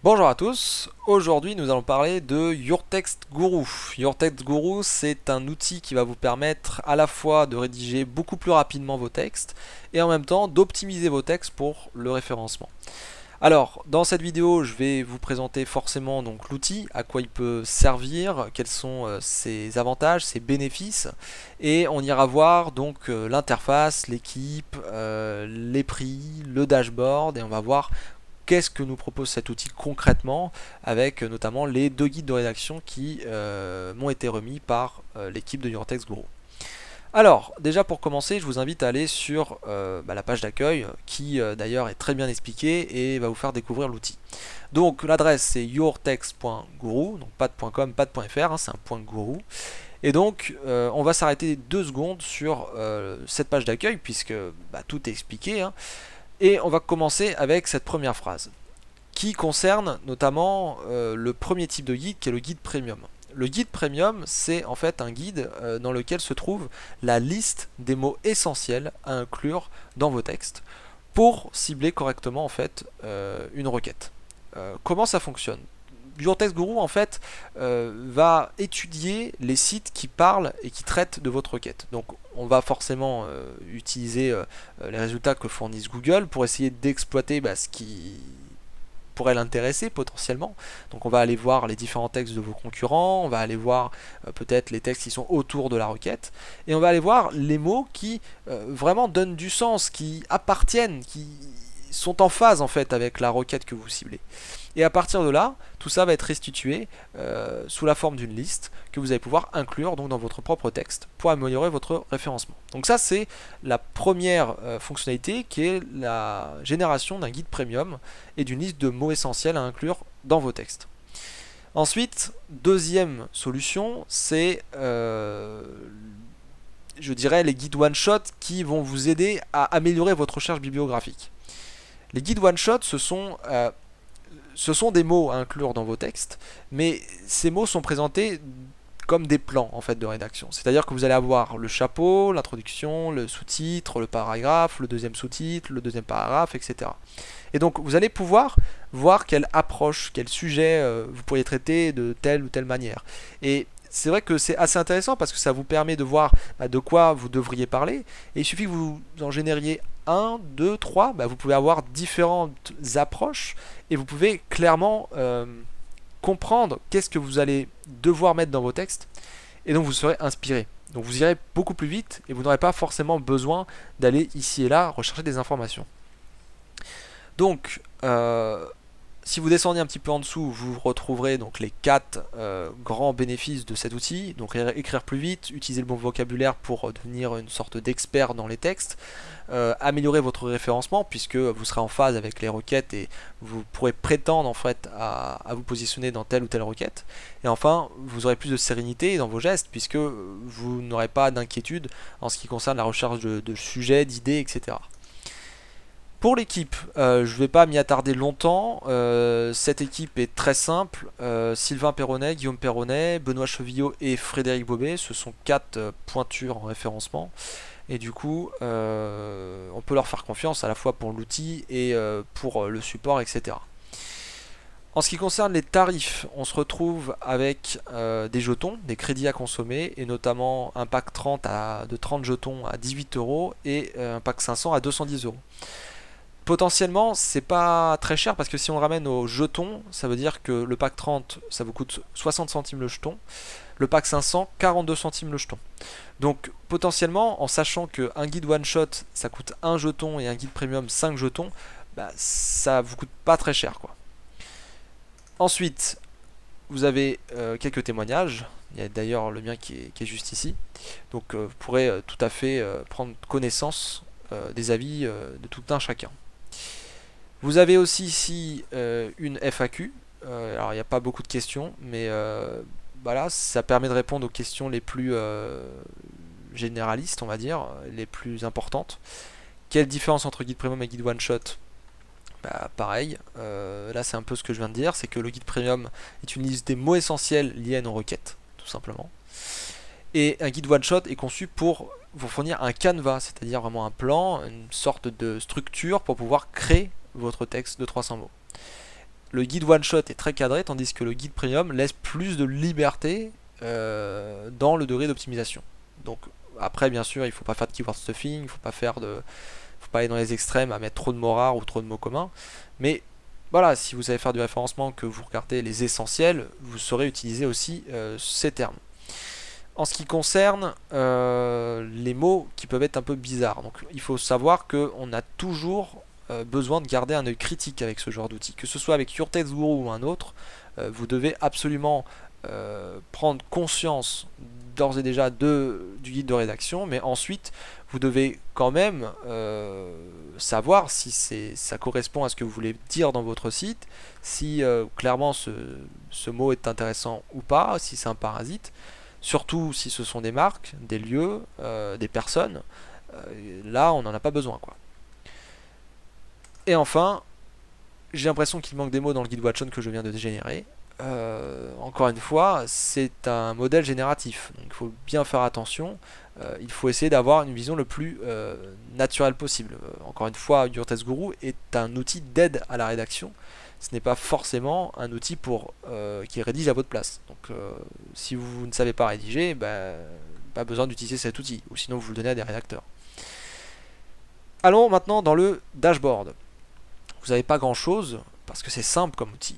Bonjour à tous, aujourd'hui nous allons parler de Your Text Guru. Your Text Guru, c'est un outil qui va vous permettre à la fois de rédiger beaucoup plus rapidement vos textes et en même temps d'optimiser vos textes pour le référencement. Alors, dans cette vidéo, je vais vous présenter forcément donc l'outil, à quoi il peut servir, quels sont ses avantages, ses bénéfices, et on ira voir donc l'interface, l'équipe, les prix, le dashboard, et on va voir qu'est-ce que nous propose cet outil concrètement, avec notamment les deux guides de rédaction qui m'ont été remis par l'équipe de Your Text Guru. Alors, déjà pour commencer, je vous invite à aller sur la page d'accueil qui d'ailleurs est très bien expliquée et va vous faire découvrir l'outil. Donc l'adresse c'est yourtext.guru, donc pas de .com, pas de .fr, hein, c'est un .guru. Et donc on va s'arrêter 2 secondes sur cette page d'accueil puisque tout est expliqué, hein. Et on va commencer avec cette première phrase qui concerne notamment le premier type de guide qui est le guide premium. Le guide premium, c'est en fait un guide dans lequel se trouve la liste des mots essentiels à inclure dans vos textes pour cibler correctement en fait une requête. Comment ça fonctionne? Your Text Guru en fait va étudier les sites qui parlent et qui traitent de votre requête. Donc on va forcément utiliser les résultats que fournissent Google pour essayer d'exploiter ce qui pourrait l'intéresser potentiellement. Donc on va aller voir les différents textes de vos concurrents, on va aller voir peut-être les textes qui sont autour de la requête, et on va aller voir les mots qui vraiment donnent du sens, qui appartiennent, qui sont en phase en fait avec la requête que vous ciblez. Et à partir de là, tout ça va être restitué sous la forme d'une liste que vous allez pouvoir inclure donc dans votre propre texte pour améliorer votre référencement. Donc ça c'est la première fonctionnalité qui est la génération d'un guide premium et d'une liste de mots essentiels à inclure dans vos textes. Ensuite, deuxième solution, c'est je dirais les guides one-shot qui vont vous aider à améliorer votre recherche bibliographique. Les guides one-shot, ce sont des mots à inclure dans vos textes, mais ces mots sont présentés comme des plans en fait de rédaction. C'est-à-dire que vous allez avoir le chapeau, l'introduction, le sous-titre, le paragraphe, le deuxième sous-titre, le deuxième paragraphe, etc. Et donc vous allez pouvoir voir quelle approche, quel sujet vous pourriez traiter de telle ou telle manière. Et c'est vrai que c'est assez intéressant parce que ça vous permet de voir de quoi vous devriez parler. Et il suffit que vous en génériez 1, 2, 3, vous pouvez avoir différentes approches et vous pouvez clairement comprendre qu'est-ce que vous allez devoir mettre dans vos textes et donc vous serez inspiré. Donc vous irez beaucoup plus vite et vous n'aurez pas forcément besoin d'aller ici et là rechercher des informations. Donc si vous descendez un petit peu en dessous, vous retrouverez donc les 4 grands bénéfices de cet outil. Donc écrire plus vite, utiliser le bon vocabulaire pour devenir une sorte d'expert dans les textes, améliorer votre référencement puisque vous serez en phase avec les requêtes et vous pourrez prétendre en fait à vous positionner dans telle ou telle requête. Et enfin, vous aurez plus de sérénité dans vos gestes puisque vous n'aurez pas d'inquiétude en ce qui concerne la recherche de sujets, d'idées, etc. Pour l'équipe, je ne vais pas m'y attarder longtemps. Cette équipe est très simple. Sylvain Perronnet, Guillaume Perronnet, Benoît Chevillot et Frédéric Bobet, ce sont 4 pointures en référencement. Et du coup, on peut leur faire confiance à la fois pour l'outil et pour le support, etc. En ce qui concerne les tarifs, on se retrouve avec des jetons, des crédits à consommer, et notamment un pack 30 de 30 jetons à 18 € et un pack 500 à 210 €. Potentiellement, c'est pas très cher parce que si on le ramène aux jetons, ça veut dire que le pack 30 ça vous coûte 60 centimes le jeton, le pack 500 42 centimes le jeton. Donc potentiellement, en sachant qu'un guide one shot ça coûte 1 jeton et un guide premium 5 jetons, ça vous coûte pas très cher quoi. Ensuite, vous avez quelques témoignages. Il y a d'ailleurs le mien qui est juste ici. Donc vous pourrez tout à fait prendre connaissance des avis de tout un chacun. Vous avez aussi ici une FAQ. Alors il n'y a pas beaucoup de questions, mais voilà, ça permet de répondre aux questions les plus généralistes, on va dire, les plus importantes. Quelle différence entre guide premium et guide one shot? Pareil, là c'est un peu ce que je viens de dire, c'est que le guide premium est une liste des mots essentiels liés à nos requêtes, tout simplement. Et un guide one shot est conçu pour vous fournir un canevas, c'est-à-dire vraiment un plan, une sorte de structure pour pouvoir créer votre texte de 300 mots. le guide one shot est très cadré, tandis que le guide premium laisse plus de liberté dans le degré d'optimisation. Donc après, bien sûr, il ne faut pas faire de keyword stuffing, il ne faut pas faut pas aller dans les extrêmes à mettre trop de mots rares ou trop de mots communs. Mais voilà, si vous savez faire du référencement, que vous regardez les essentiels, vous saurez utiliser aussi ces termes. En ce qui concerne les mots qui peuvent être un peu bizarres, donc il faut savoir qu'on a toujours besoin de garder un œil critique avec ce genre d'outil. Que ce soit avec Your Text Guru ou un autre, vous devez absolument prendre conscience d'ores et déjà du guide de rédaction, mais ensuite vous devez quand même savoir si ça correspond à ce que vous voulez dire dans votre site, si clairement ce mot est intéressant ou pas, si c'est un parasite, surtout si ce sont des marques, des lieux, des personnes. Là on n'en a pas besoin, quoi. Et enfin, j'ai l'impression qu'il manque des mots dans le guide Watchon que je viens de générer. Encore une fois, c'est un modèle génératif, donc il faut bien faire attention. Il faut essayer d'avoir une vision le plus naturelle possible. Encore une fois, Your Text Guru est un outil d'aide à la rédaction. Ce n'est pas forcément un outil qui rédige à votre place. Donc, si vous ne savez pas rédiger, pas besoin d'utiliser cet outil, ou sinon vous le donnez à des rédacteurs. Allons maintenant dans le dashboard. Vous n'avez pas grand chose parce que c'est simple comme outil.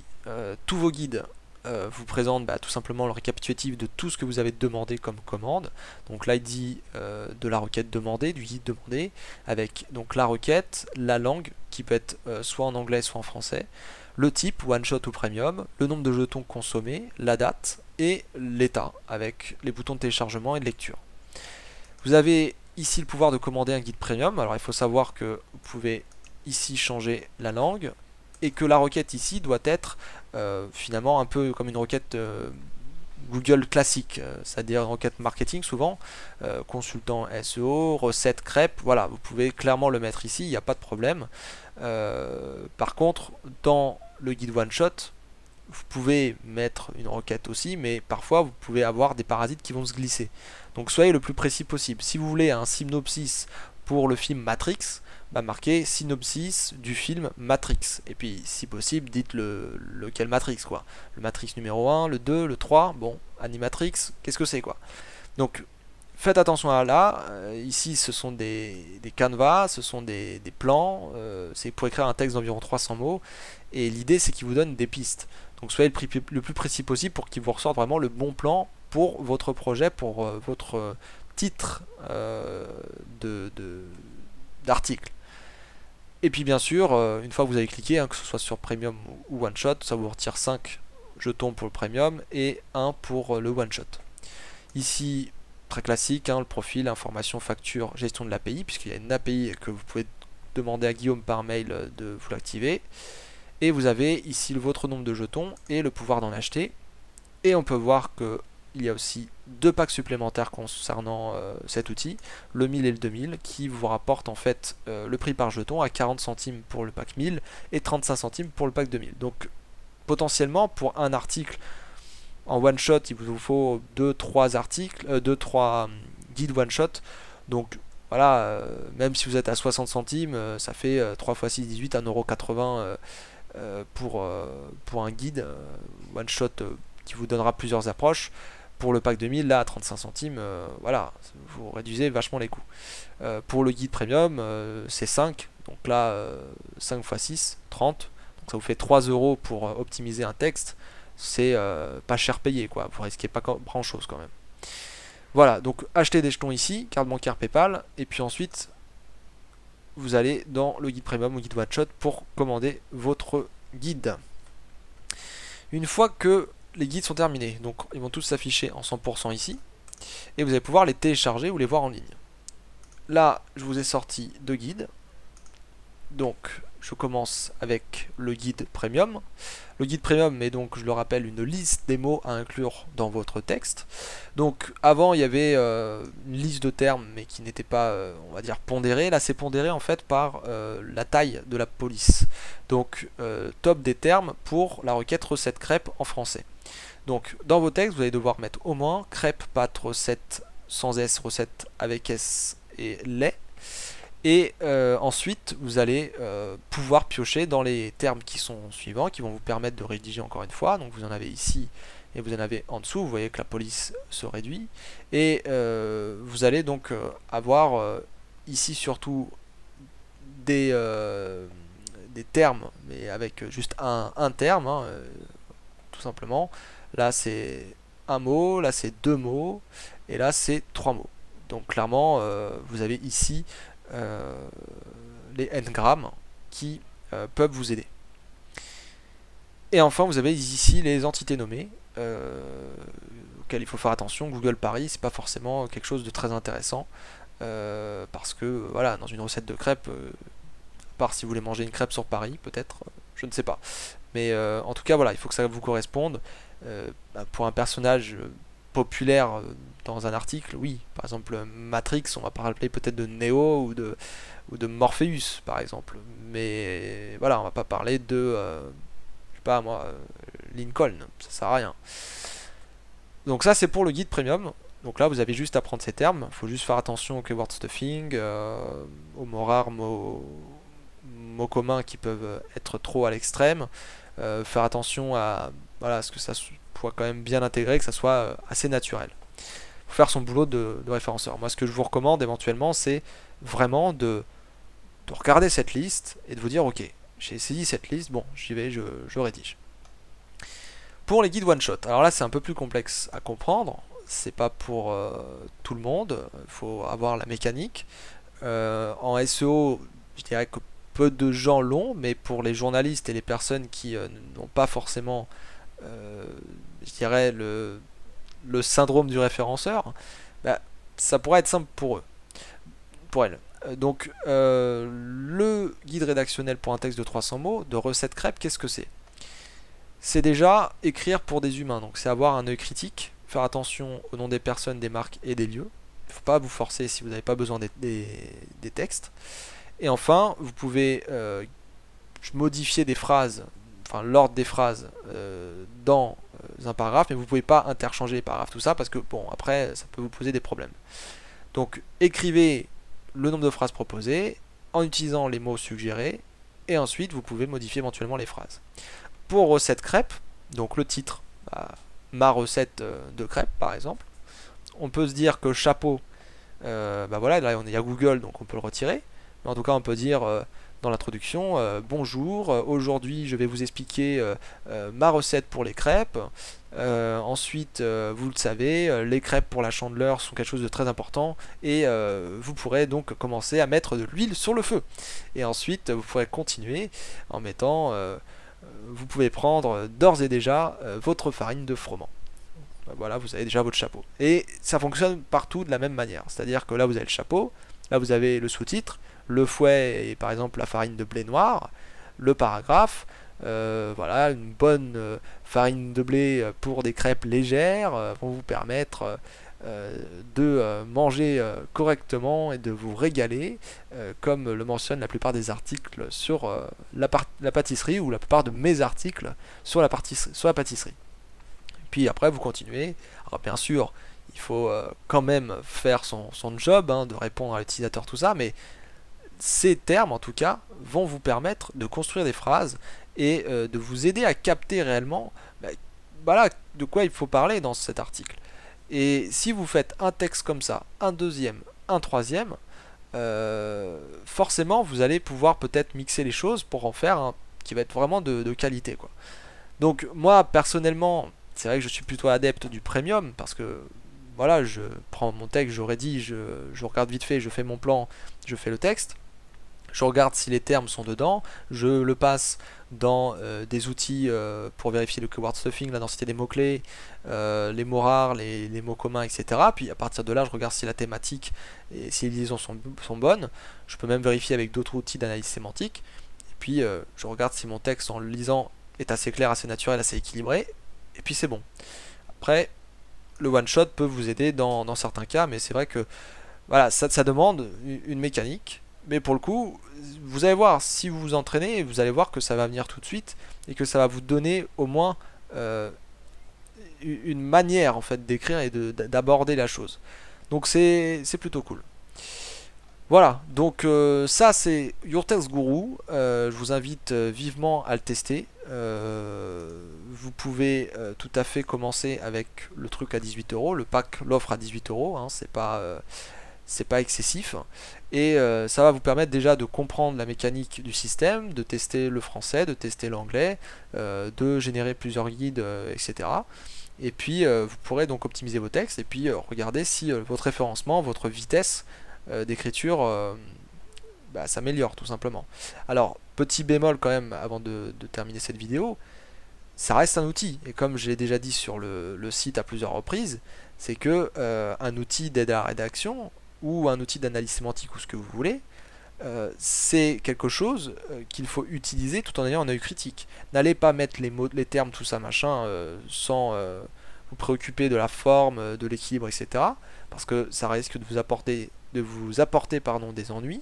Tous vos guides vous présentent tout simplement le récapitulatif de tout ce que vous avez demandé comme commande. Donc l'ID de la requête demandée, du guide demandé, avec donc la requête, la langue qui peut être soit en anglais soit en français, le type one shot ou premium, le nombre de jetons consommés, la date et l'état avec les boutons de téléchargement et de lecture. Vous avez ici le pouvoir de commander un guide premium. Alors il faut savoir que vous pouvez ici changer la langue et que la requête ici doit être finalement un peu comme une requête Google classique, c'est-à-dire une requête marketing souvent, consultant SEO, recette crêpes, voilà, vous pouvez clairement le mettre ici, il n'y a pas de problème. Par contre, dans le guide one shot, vous pouvez mettre une requête aussi, mais parfois vous pouvez avoir des parasites qui vont se glisser. Donc soyez le plus précis possible. Si vous voulez un synopsis pour le film Matrix, marquez synopsis du film Matrix. Et puis si possible, dites lequel Matrix, quoi. Le Matrix numéro 1, le 2, le 3, bon, Animatrix, qu'est-ce que c'est, quoi. Donc faites attention à là. Ici ce sont des canevas, ce sont des plans, c'est pour écrire un texte d'environ 300 mots. Et l'idée c'est qu'il vous donne des pistes. Donc soyez le plus précis possible pour qu'il vous ressorte vraiment le bon plan pour votre projet, pour votre titre d'article. Et puis bien sûr, une fois que vous avez cliqué, que ce soit sur Premium ou One Shot, ça vous retire 5 jetons pour le Premium et 1 pour le One Shot. Ici, très classique, le profil, information, facture, gestion de l'API, puisqu'il y a une API que vous pouvez demander à Guillaume par mail de vous l'activer. Et vous avez ici votre nombre de jetons et le pouvoir d'en acheter. Et on peut voir qu'il y a aussi 2 packs supplémentaires concernant cet outil, le 1000 et le 2000, qui vous rapportent en fait le prix par jeton à 40 centimes pour le pack 1000 et 35 centimes pour le pack 2000. Donc potentiellement pour un article en one shot, il vous faut 2-3 articles, 2-3 guides one shot. Donc voilà, même si vous êtes à 60 centimes, ça fait 3 x 6, 18, 1,80 € pour un guide one shot qui vous donnera plusieurs approches. Pour le pack 2000, là à 35 centimes, voilà, vous réduisez vachement les coûts. Pour le guide premium, c'est 5, donc là 5 x 6, 30, donc ça vous fait 3 € pour optimiser un texte. C'est pas cher payé, quoi, vous risquez pas grand chose quand même. Voilà, donc achetez des jetons ici, carte bancaire PayPal, et puis ensuite vous allez dans le guide premium ou guide one shot pour commander votre guide. Une fois que les guides sont terminés, donc ils vont tous s'afficher en 100% ici, et vous allez pouvoir les télécharger ou les voir en ligne. Là, je vous ai sorti 2 guides, donc je commence avec le guide premium. Le guide premium met donc, je le rappelle, une liste des mots à inclure dans votre texte. Donc avant il y avait une liste de termes mais qui n'était pas, on va dire, pondérée. Là c'est pondéré en fait par la taille de la police. Donc top des termes pour la requête recette crêpes en français. Donc dans vos textes vous allez devoir mettre au moins crêpes, pâtes, recette sans S, recette avec S et lait. Et ensuite, vous allez pouvoir piocher dans les termes qui sont suivants, qui vont vous permettre de rédiger encore une fois. Donc vous en avez ici et vous en avez en dessous. Vous voyez que la police se réduit. Et vous allez donc avoir ici surtout des termes, mais avec juste un terme, hein, tout simplement. Là c'est un mot, là c'est deux mots, et là c'est trois mots. Donc clairement, vous avez ici les n-grammes qui peuvent vous aider. Et enfin, vous avez ici les entités nommées auxquelles il faut faire attention. Google Paris, c'est pas forcément quelque chose de très intéressant parce que voilà, dans une recette de crêpes, à part si vous voulez manger une crêpe sur Paris, peut-être, je ne sais pas. Mais en tout cas, voilà, il faut que ça vous corresponde. Pour un personnage populaire dans un article, oui. Par exemple, Matrix, on va parler peut-être de Neo ou de Morpheus, par exemple. Mais voilà, on va pas parler de, je sais pas moi, Lincoln, ça sert à rien. Donc ça, c'est pour le guide premium. Donc là, vous avez juste à prendre ces termes. Il faut juste faire attention au keyword stuffing, aux mots rares, mots communs qui peuvent être trop à l'extrême. Faire attention à voilà, ce que ça soit quand même bien intégré, que ça soit assez naturel. Faut faire son boulot de référenceur. Moi, ce que je vous recommande éventuellement, c'est vraiment de regarder cette liste et de vous dire, ok, j'ai saisi cette liste, bon, j'y vais, je rédige. Pour les guides one shot, alors là, c'est un peu plus complexe à comprendre. C'est pas pour tout le monde. Il faut avoir la mécanique. En SEO, je dirais que peu de gens l'ont, mais pour les journalistes et les personnes qui n'ont pas forcément, je dirais, le syndrome du référenceur, bah, ça pourrait être simple pour eux, pour elles. Donc, le guide rédactionnel pour un texte de 300 mots, de recettes crêpes, qu'est-ce que c'est? C'est déjà écrire pour des humains, donc c'est avoir un œil critique, faire attention au nom des personnes, des marques et des lieux. Il ne faut pas vous forcer si vous n'avez pas besoin des textes. Et enfin, vous pouvez modifier des phrases, enfin l'ordre des phrases dans un paragraphe, mais vous ne pouvez pas interchanger les paragraphes, tout ça, parce que bon, après, ça peut vous poser des problèmes. Donc, écrivez le nombre de phrases proposées en utilisant les mots suggérés, et ensuite, vous pouvez modifier éventuellement les phrases. Pour recette crêpe, donc le titre, bah, ma recette de crêpes par exemple, on peut se dire que chapeau, bah voilà, là il y a Google donc on peut le retirer, mais en tout cas on peut dire dans l'introduction, bonjour, aujourd'hui je vais vous expliquer ma recette pour les crêpes. Ensuite, vous le savez, les crêpes pour la Chandeleur sont quelque chose de très important et vous pourrez donc commencer à mettre de l'huile sur le feu. Et ensuite, vous pourrez continuer en mettant vous pouvez prendre d'ores et déjà votre farine de froment. Voilà, vous avez déjà votre chapeau. Et ça fonctionne partout de la même manière. C'est-à-dire que là, vous avez le chapeau, là, vous avez le sous-titre, le fouet et par exemple la farine de blé noir, le paragraphe, voilà, une bonne farine de blé pour des crêpes légères vont vous permettre de manger correctement et de vous régaler, comme le mentionnent la plupart des articles sur la pâtisserie ou la plupart de mes articles sur la pâtisserie. Puis après, vous continuez. Alors bien sûr, il faut quand même faire son job, hein, de répondre à l'utilisateur, tout ça, mais ces termes, en tout cas, vont vous permettre de construire des phrases et de vous aider à capter réellement voilà, de quoi il faut parler dans cet article. Et si vous faites un texte comme ça, un deuxième, un troisième, forcément vous allez pouvoir peut-être mixer les choses pour en faire un qui va être vraiment de qualité, quoi. Donc moi personnellement, c'est vrai que je suis plutôt adepte du premium parce que voilà, je prends mon texte, je rédige, je regarde vite fait, je fais mon plan, je fais le texte. Je regarde si les termes sont dedans, je le passe dans des outils pour vérifier le keyword stuffing, la densité des mots-clés, les mots rares, les mots communs, etc. Puis à partir de là, je regarde si la thématique et si les liaisons sont bonnes. Je peux même vérifier avec d'autres outils d'analyse sémantique. Et puis je regarde si mon texte en le lisant est assez clair, assez naturel, assez équilibré. Et puis c'est bon. Après, le one-shot peut vous aider dans certains cas, mais c'est vrai que voilà, ça demande une mécanique. Mais pour le coup, vous allez voir, si vous vous entraînez, vous allez voir que ça va venir tout de suite et que ça va vous donner au moins une manière en fait d'écrire et d'aborder la chose. Donc c'est plutôt cool. Voilà, donc ça c'est Your Text Guru. Je vous invite vivement à le tester. Vous pouvez tout à fait commencer avec le truc à 18 euros, le pack l'offre à 18 euros, hein, c'est pas excessif. Et ça va vous permettre déjà de comprendre la mécanique du système, de tester le français, de tester l'anglais, de générer plusieurs guides, etc. Et puis vous pourrez donc optimiser vos textes et puis regarder si votre référencement, votre vitesse d'écriture bah, s'améliore tout simplement. Alors, petit bémol quand même avant de terminer cette vidéo, ça reste un outil. Et comme j'ai déjà dit sur le site à plusieurs reprises, c'est que un outil d'aide à la rédaction ou un outil d'analyse sémantique ou ce que vous voulez, c'est quelque chose qu'il faut utiliser tout en ayant un œil critique. N'allez pas mettre les mots, les termes, tout ça machin, sans vous préoccuper de la forme, de l'équilibre, etc. Parce que ça risque de vous apporter pardon, des ennuis.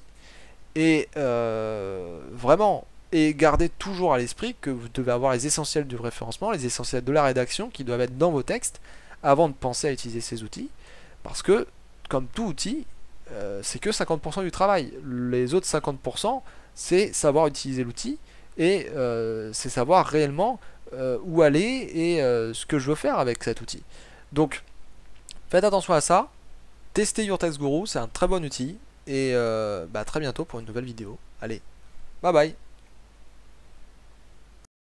Et vraiment, et gardez toujours à l'esprit que vous devez avoir les essentiels du référencement, les essentiels de la rédaction qui doivent être dans vos textes avant de penser à utiliser ces outils. Parce que, comme tout outil, c'est que 50% du travail. Les autres 50%, c'est savoir utiliser l'outil et c'est savoir réellement où aller et ce que je veux faire avec cet outil. Donc, faites attention à ça. Testez Your Text Guru, c'est un très bon outil. Et bah, à très bientôt pour une nouvelle vidéo. Allez, bye bye.